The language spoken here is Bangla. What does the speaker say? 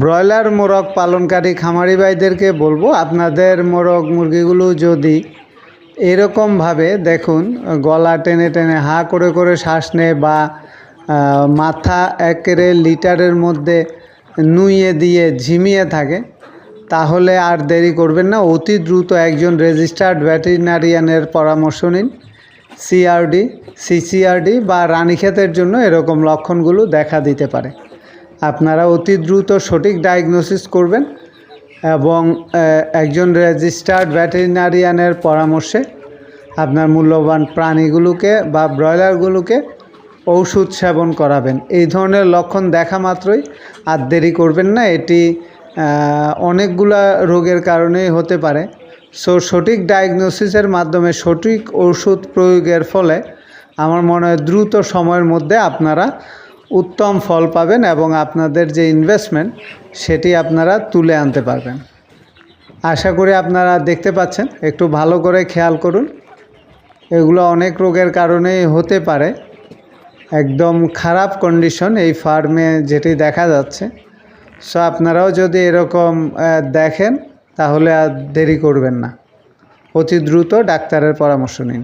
ব্রয়লার মোরগ পালনকারী খামারি ভাইদেরকে বলবো, আপনাদের মোরগ মুরগিগুলো যদি এরকমভাবে দেখুন গলা টেনে টেনে হা করে করে শ্বাস নেয় বা মাথা একেবারে লিটারের মধ্যে নুইয়ে দিয়ে ঝিমিয়ে থাকে, তাহলে আর দেরি করবেন না, অতি দ্রুত একজন রেজিস্টার্ড ভেটেরিনারিয়ানের পরামর্শ নিন। সিআরডি, সিসিআরডি বা রানীক্ষেতের জন্য এরকম লক্ষণগুলো দেখা দিতে পারে। আপনারা অতি দ্রুত সঠিক ডায়াগনোসিস করবেন এবং একজন রেজিস্টার্ড ভেটেরিনারিয়ানের পরামর্শে আপনার মূল্যবান প্রাণীগুলোকে বা ব্রয়লারগুলোকে ঔষধ সেবন করাবেন। এই ধরনের লক্ষণ দেখা মাত্রই আর দেরি করবেন না, এটি অনেকগুলা রোগের কারণেই হতে পারে। সঠিক ডায়াগনোসিসের মাধ্যমে সঠিক ওষুধ প্রয়োগের ফলে আমার মনে হয় দ্রুত সময়ের মধ্যে আপনারা উত্তম ফল পাবেন এবং আপনাদের যে ইনভেস্টমেন্ট সেটি আপনারা তুলে আনতে পারবেন। আশা করি আপনারা দেখতে পাচ্ছেন, একটু ভালো করে খেয়াল করুন, এগুলো অনেক রোগের কারণেই হতে পারে। একদম খারাপ কন্ডিশন এই ফার্মে যেটি দেখা যাচ্ছে। সো আপনারাও যদি এরকম দেখেন তাহলে আর দেরি করবেন না, অতি দ্রুত ডাক্তারের পরামর্শ নিন।